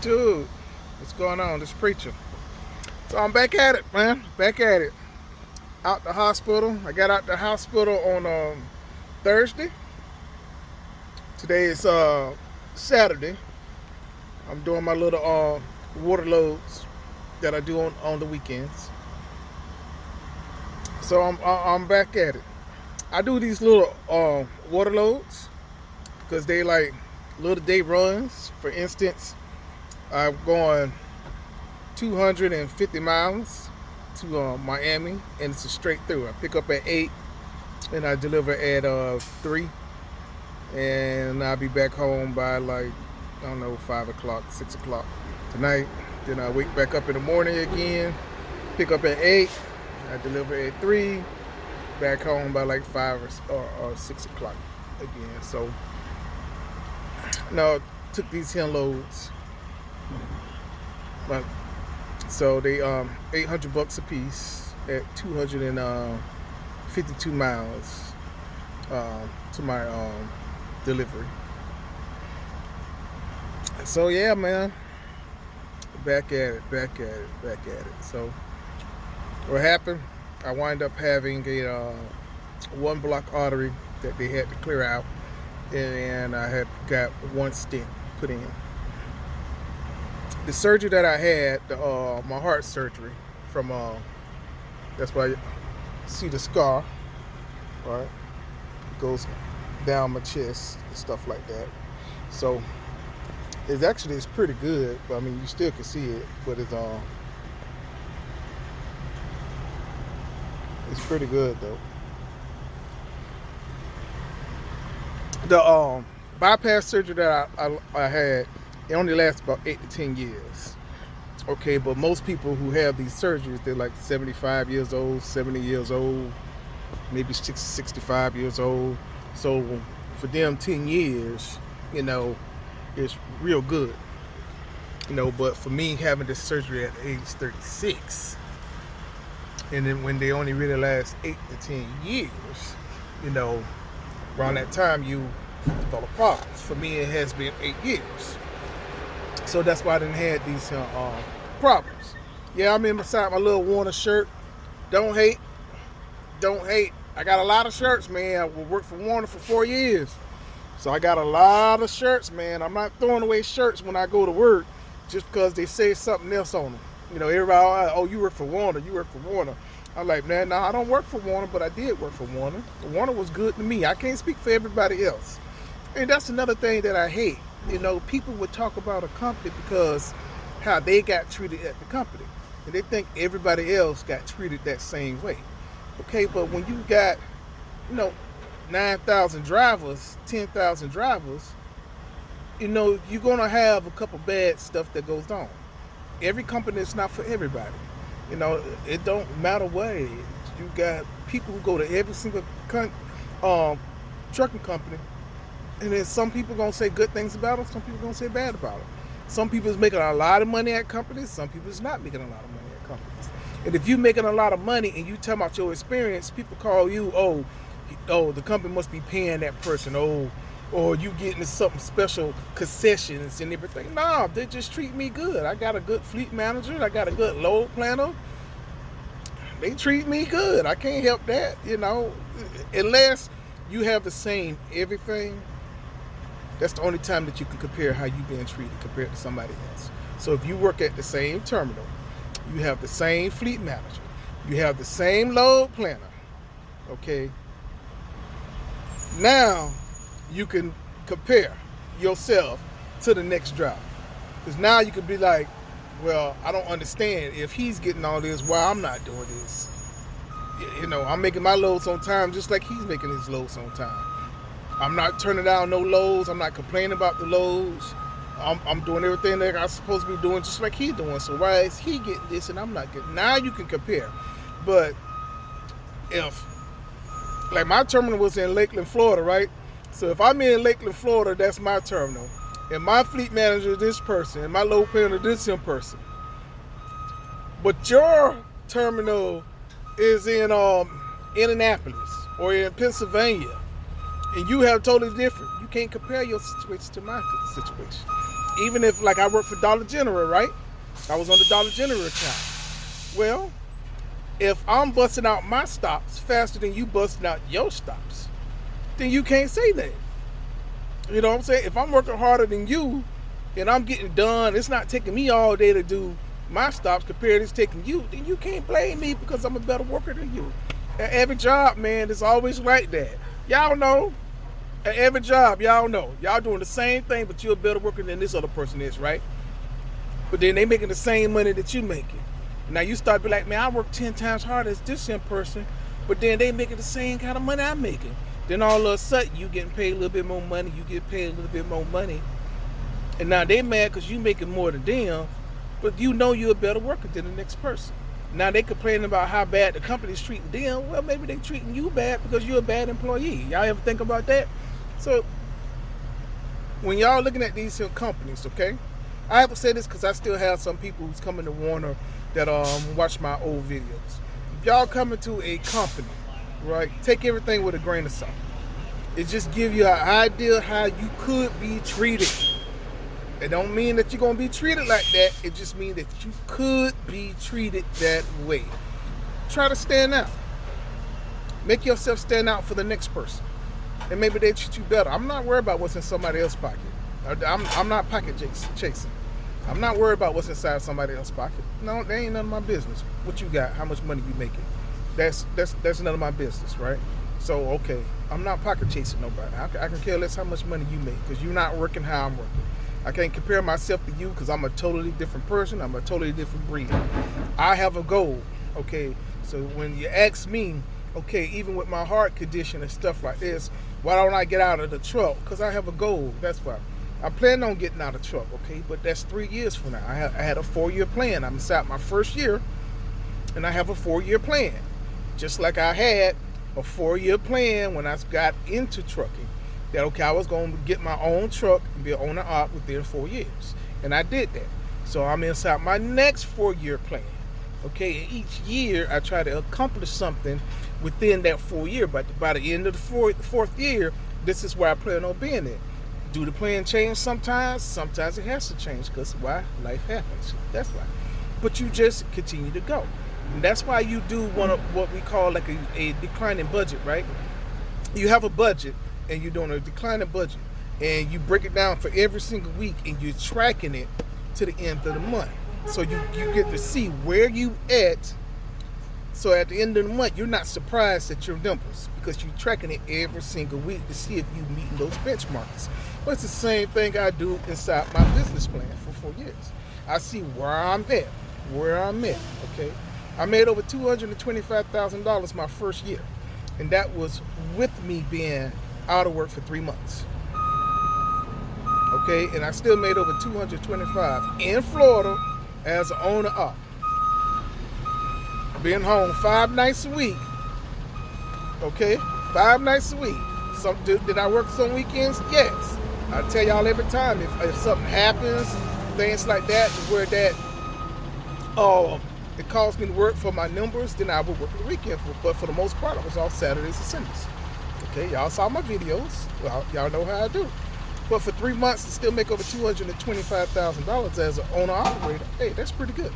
YouTube. What's going on? This preacher. So I'm back at it, man. Back at it. Out the hospital. I got out the hospital on Thursday. Today is Saturday. I'm doing my little water loads that I do on the weekends. So I'm back at it. I do these little water loads because they like little day runs. For instance, I'm going 250 miles to Miami, and it's a straight through. I pick up at 8 and I deliver at 3, and I'll be back home by like, I don't know, 5 o'clock, 6 o'clock tonight. Then I wake back up in the morning again, pick up at 8, I deliver at 3, back home by like 5 or 6 o'clock again. So now took these 10 loads, but so they $800 a piece at 252 miles to my delivery. So yeah, man, back at it. So what happened? I wind up having a one block artery that they had to clear out, and I had got one stent put in. The surgery that I had, my heart surgery, from that's why you see the scar, right? It goes down my chest and stuff like that. So it's pretty good, but I mean you still can see it, but it's pretty good though. The bypass surgery that I had, it only lasts about 8 to 10 years. Okay, but most people who have these surgeries, they're like 75 years old, 70 years old, maybe 65 years old. So for them, 10 years, it's real good. But for me, having this surgery at age 36, and then when they only really last 8 to 10 years, around that time you develop problems. For me, it has been 8 years. So that's why I didn't have these problems. Yeah, I'm inside my little Warner shirt. Don't hate. I got a lot of shirts, man. I worked for Warner for 4 years. So I got a lot of shirts, man. I'm not throwing away shirts when I go to work just because they say something else on them. Everybody, oh, you work for Warner. I'm like, man, no, I don't work for Warner, but I did work for Warner. Warner was good to me. I can't speak for everybody else. And that's another thing that I hate. People would talk about a company because how they got treated at the company. And they think everybody else got treated that same way. Okay, but when you got, 9,000 drivers, 10,000 drivers, you're going to have a couple bad stuff that goes on. Every company is not for everybody. It don't matter what it is. You got people who go to every single trucking company, and then some people going to say good things about them, some people going to say bad about them. Some people is making a lot of money at companies, some people is not making a lot of money at companies. And if you're making a lot of money and you tell about your experience, people call you, oh, the company must be paying that person, or you getting something special, concessions and everything. No, they just treat me good. I got a good fleet manager. I got a good load planner. They treat me good. I can't help that, unless you have the same everything. That's the only time that you can compare how you're being treated compared to somebody else. So if you work at the same terminal, you have the same fleet manager, you have the same load planner, okay? Now you can compare yourself to the next driver. Because now you could be like, well, I don't understand. If he's getting all this, why I'm not doing this? I'm making my loads on time just like he's making his loads on time. I'm not turning down no loads. I'm not complaining about the loads. I'm doing everything that I'm supposed to be doing just like he's doing. So why is he getting this and I'm not getting? Now you can compare. But if, like my terminal was in Lakeland, Florida, right? So if I'm in Lakeland, Florida, that's my terminal. And my fleet manager is this person. And my load planner is this person. But your terminal is in Indianapolis or in Pennsylvania. And you have totally different. You can't compare your situation to my situation. Even if, like, I work for Dollar General, right? I was on the Dollar General account. Well, if I'm busting out my stops faster than you busting out your stops, then you can't say that. You know what I'm saying? If I'm working harder than you and I'm getting done, it's not taking me all day to do my stops compared to it's taking you, then you can't blame me because I'm a better worker than you. At every job, man, it's always like that. Y'all know, at every job, y'all know, y'all doing the same thing, but you're a better worker than this other person is, right? But then they making the same money that you making. Now you start to be like, man, I work 10 times harder as this young person, but then they making the same kind of money I'm making. Then all of a sudden, you getting paid a little bit more money, you get paid a little bit more money. And now they mad because you making more than them, but you know you're a better worker than the next person. Now they complaining about how bad the company's treating them. Well, maybe they treating you bad because you're a bad employee. Y'all ever think about that? So when y'all looking at these companies, okay, I have to say this because I still have some people who's coming to Warner that watch my old videos. If y'all coming to a company, right, take everything with a grain of salt. It just give you an idea how you could be treated. It don't mean that you're going to be treated like that. It just means that you could be treated that way. Try to stand out. Make yourself stand out for the next person. And maybe they treat you better. I'm not worried about what's in somebody else's pocket. I'm not pocket chasing. I'm not worried about what's inside somebody else's pocket. No, that ain't none of my business. What you got, how much money you making. That's none of my business, right? So, okay, I'm not pocket chasing nobody. I can care less how much money you make because you're not working how I'm working. I can't compare myself to you because I'm a totally different person. I'm a totally different breed. I have a goal, okay? So when you ask me, okay, even with my heart condition and stuff like this, why don't I get out of the truck? Because I have a goal. That's why. I plan on getting out of the truck, okay? But that's 3 years from now. I had a 4-year plan. I'm inside my first year, and I have a 4-year plan. Just like I had a 4-year plan when I got into trucking. That, okay, I was going to get my own truck and be an owner-op within 4 years. And I did that. So I'm inside my next 4-year plan. Okay, and each year I try to accomplish something within that 4 year. But by the end of the fourth year, this is where I plan on being at. Do the plan change sometimes? Sometimes it has to change because why? Life happens. That's why. But you just continue to go. And that's why you do one of what we call like a declining budget, right? You have a budget and you're doing a declining budget and you break it down for every single week and you're tracking it to the end of the month. So you get to see where you at. So at the end of the month, you're not surprised at your numbers because you're tracking it every single week to see if you're meeting those benchmarks. Well, it's the same thing I do inside my business plan for 4 years. I see where I'm at, okay? I made over $225,000 my first year, and that was with me being out of work for 3 months. Okay, and I still made over $225 in Florida as an owner-op. Being home 5 nights a week. Okay, 5 nights a week. Did I work some weekends? Yes. I tell y'all every time if something happens, things like that, where that it caused me to work for my numbers, then I would work the weekend. But for the most part, I was off Saturdays and Sundays. Okay, y'all saw my videos. Well, y'all know how I do. But for 3 months to still make over $225,000 as an owner-operator, hey, that's pretty good.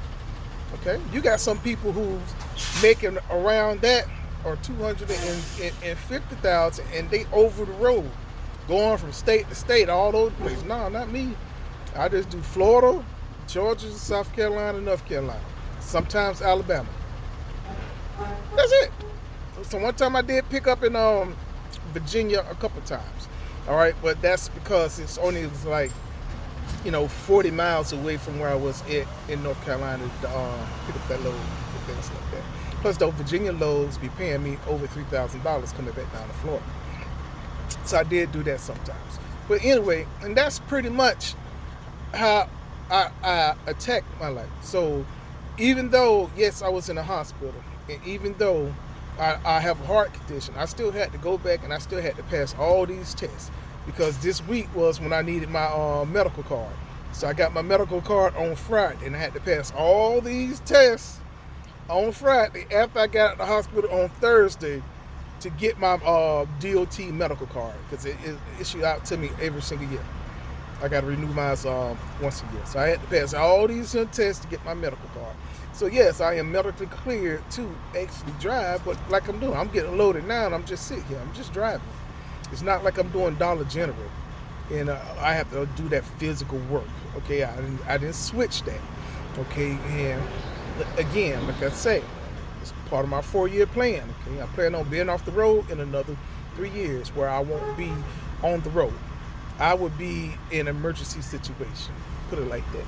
Okay, you got some people who's making around that or $250,000 and they over the road, going from state to state, all over the place. No, not me. I just do Florida, Georgia, South Carolina, North Carolina, sometimes Alabama. That's it. So one time I did pick up in Virginia a couple times. All right, but that's because it's only like 40 miles away from where I was at in North Carolina to pick up that load and things like that. Plus, those Virginia loads be paying me over $3,000 coming back down to Florida. So I did do that sometimes. But anyway, and that's pretty much how I attacked my life. So even though, yes, I was in a hospital, and even though I have a heart condition, I still had to go back and I still had to pass all these tests. Because this week was when I needed my medical card. So I got my medical card on Friday, and I had to pass all these tests on Friday after I got out of the hospital on Thursday to get my DOT medical card, because it issued out to me every single year. I got to renew mine once a year. So I had to pass all these tests to get my medical card. So yes, I am medically cleared to actually drive, but like I'm doing, I'm getting loaded now and I'm just sitting here. I'm just driving. It's not like I'm doing Dollar General and I have to do that physical work. Okay, I didn't switch that. Okay, and again, like I say, it's part of my 4-year plan. Okay, I plan on being off the road in another 3 years where I won't be on the road. I would be in an emergency situation. Put it like that.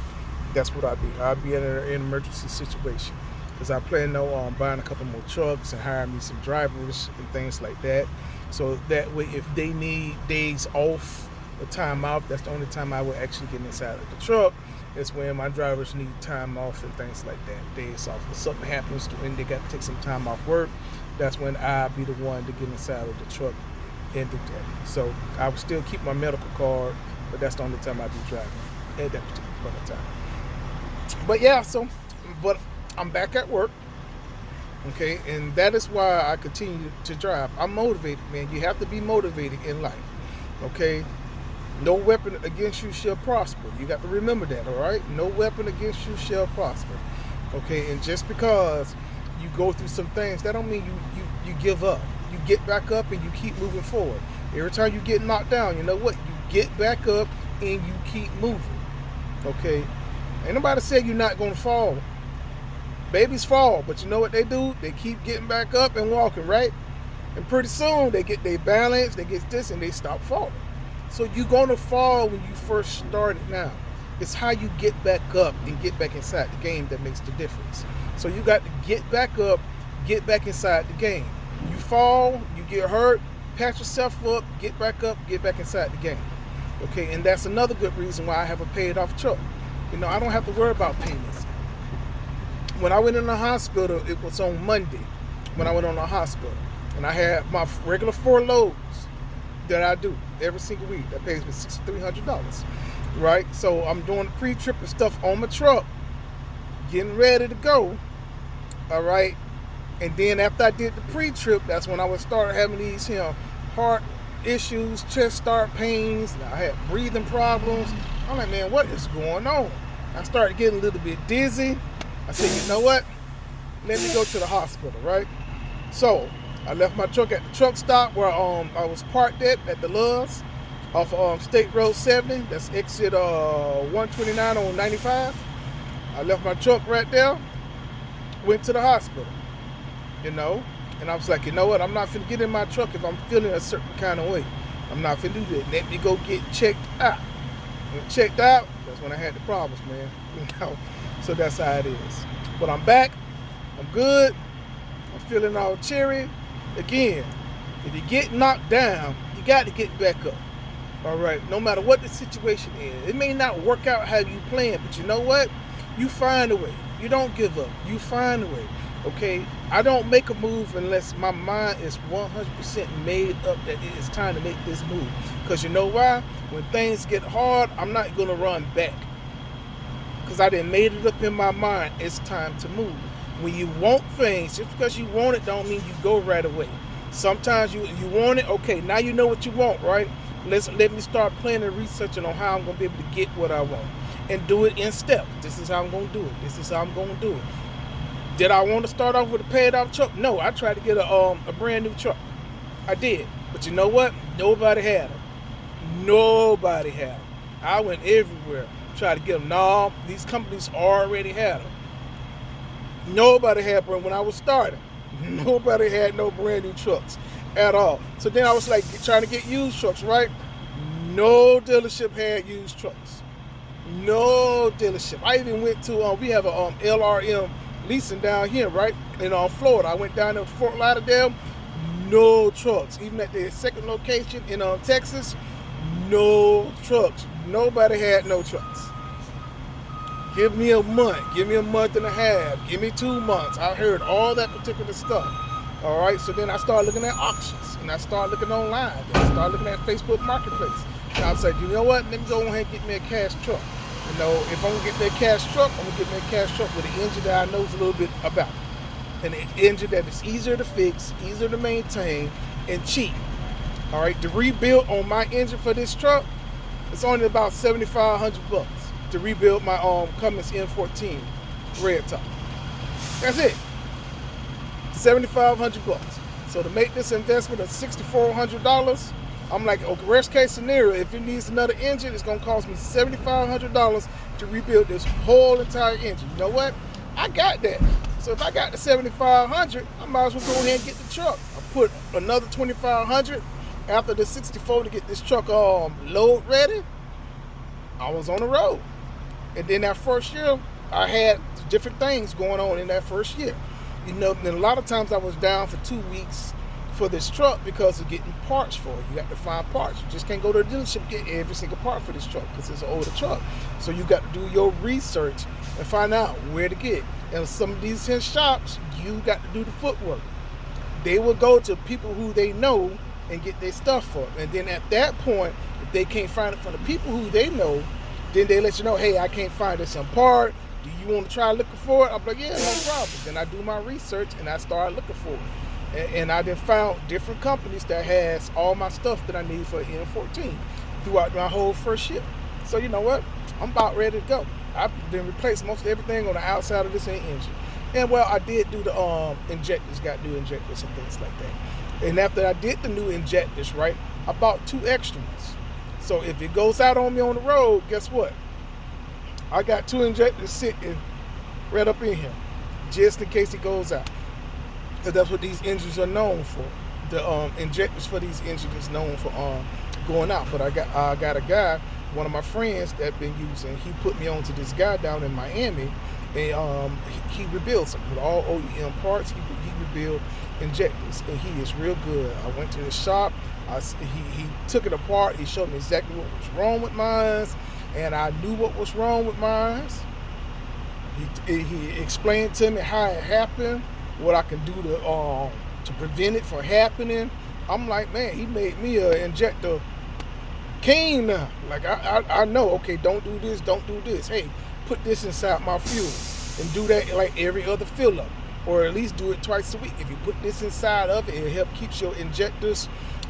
That's what I'd be. I'd be in an emergency situation because I plan on buying a couple more trucks and hiring me some drivers and things like that. So that way, if they need days off or time off, that's the only time I will actually get inside of the truck. It's when my drivers need time off and things like that, days off. If something happens to when they got to take some time off work, that's when I'll be the one to get inside of the truck and do that. So I would still keep my medical card, but that's the only time I'd be driving at that particular point in time. But yeah, but I'm back at work, okay, and that is why I continue to drive. I'm motivated, man. You have to be motivated in life, okay? No weapon against you shall prosper. You got to remember that, all right? No weapon against you shall prosper, okay? And just because you go through some things, that don't mean you give up. You get back up and you keep moving forward. Every time you get knocked down, you know what? You get back up and you keep moving, okay? Ain't nobody said you're not going to fall. Babies fall, but you know what they do? They keep getting back up and walking, right? And pretty soon they get their balance, they get this, and they stop falling. So you're going to fall when you first started now. It's how you get back up and get back inside the game that makes the difference. So you got to get back up, get back inside the game. You fall, you get hurt, patch yourself up, get back up, get back inside the game. Okay, and that's another good reason why I have a paid off truck. You know, I don't have to worry about payments. When I went in the hospital, it was on Monday when I went on the hospital. And I had my regular 4 loads that I do every single week. That pays me $6,300, right? So I'm doing the pre-trip and stuff on my truck, getting ready to go, all right? And then after I did the pre-trip, that's when I would start having these, heart issues, chest start pains. I had breathing problems. I'm like, man, what is going on? I started getting a little bit dizzy. I said, you know what? Let me go to the hospital, right? So I left my truck at the truck stop where I was parked at the Love's off State Road 70. That's exit 129 on 95. I left my truck right there, went to the hospital, and I was like, you know what? I'm not finna get in my truck if I'm feeling a certain kind of way. I'm not finna do that. Let me go get checked out. When checked out, that's when I had the problems, man. So that's how it is. But I'm back. I'm good. I'm feeling all cheery. Again, if you get knocked down, you got to get back up. All right? No matter what the situation is. It may not work out how you planned, but you know what? You find a way. You don't give up. You find a way. Okay? I don't make a move unless my mind is 100% made up that it is time to make this move. Because you know why? When things get hard, I'm not going to run back. Because I done made it up in my mind, it's time to move. When you want things, just because you want it don't mean you go right away. Sometimes you want it, okay, now you know what you want, right? Let me start planning and researching on how I'm going to be able to get what I want. And do it in steps. This is how I'm going to do it. This is how I'm going to do it. Did I want to start off with a paid off truck? No, I tried to get a brand new truck. I did. But you know what? Nobody had them. Nobody had them. I went everywhere. Try to get them. No, these companies already had them. Nobody had them when I was starting. Nobody had no brand new trucks at all. So then I was like trying to get used trucks, right? No dealership had used trucks. No dealership. I even went to we have a LRM leasing down here, right? In Florida. I went down there to Fort Lauderdale. No trucks. Even at the second location in Texas, no trucks. Nobody had no trucks. Give me a month. Give me a month and a half. Give me 2 months. I heard all that particular stuff. All right. So then I started looking at auctions, and I started looking online. And I started looking at Facebook Marketplace. And I said, you know what? Let me go ahead and get me a cash truck. If I'm gonna get me a cash truck, I'm gonna get me a cash truck with an engine that I know a little bit about, and an engine that is easier to fix, easier to maintain, and cheap. All right. The rebuild on my engine for this truck It's only about $7,500 to rebuild my Cummins M14 red top. That's it. $7,500. So to make this investment of $6,400, I'm like, okay, worst case scenario, if it needs another engine, it's gonna cost me $7,500 to rebuild this whole entire engine. You know what? I got that. So if I got the $7,500, I might as well go ahead and get the truck. I put another $2,500 after the 64 to get this truck load ready. I was on the road. And then that first year, I had different things going on in that first year. You know, and a lot of times I was down for 2 weeks for this truck because of getting parts for it. You got to find parts. You just can't go to the dealership and get every single part for this truck because it's an older truck. So you got to do your research and find out where to get. And some of these shops, you got to do the footwork. They will go to people who they know and get their stuff for them. And then at that point, if they can't find it from the people who they know, then they let you know, hey, I can't find this in part. Do you want to try looking for it? I'm like, yeah, no problem. Then I do my research and I start looking for it. And I then found different companies that has all my stuff that I need for M14 throughout my whole first year. So you know what? I'm about ready to go. I've been replaced most of everything on the outside of this engine. And well, I did do the injectors, got new injectors and things like that. And after I did the new injectors, right, I bought 2 extra ones. So if it goes out on me on the road, guess what? I got 2 injectors sitting right up in here, just in case it goes out. Because that's what these engines are known for. The injectors for these engines is known for going out. But I got a guy, one of my friends that been using. He put me on to this guy down in Miami, and he rebuilds them with all OEM parts. He rebuild injectors, and he is real good. I went to the shop. He took it apart. He showed me exactly what was wrong with mine, and I knew what was wrong with mine. He explained to me how it happened, what I can do to prevent it from happening. I'm like, man, he made me an injector king now. Like I know, okay, don't do this. Hey, put this inside my fuel and do that like every other fill up, or at least do it twice a week. If you put this inside of it, it helps keeps your injectors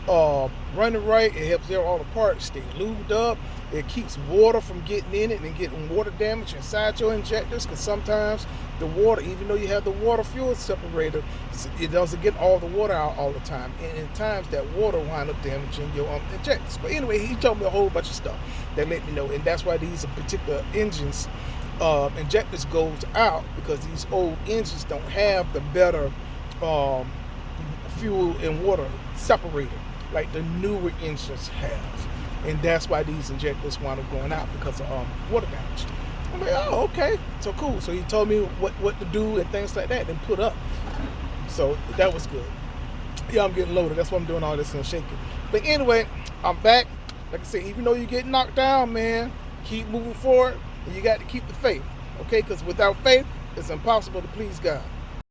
running right. It helps all the parts stay lubed up. It keeps water from getting in it and getting water damage inside your injectors, because sometimes the water, even though you have the water fuel separator, it doesn't get all the water out all the time, and in times that water wind up damaging your injectors. But anyway, he told me a whole bunch of stuff that let me know, and that's why these particular engines injectors goes out, because these old engines don't have the better fuel and water separator like the newer engines have. And that's why these injectors wind up going out, because of water damage. I'm like, oh, okay, so cool. So he told me what to do and things like that, and put up. So that was good. Yeah, I'm getting loaded. That's why I'm doing all this and shaking. But anyway, I'm back. Like I said, even though you get knocked down, man, keep moving forward, and you got to keep the faith, okay? Because without faith, it's impossible to please God.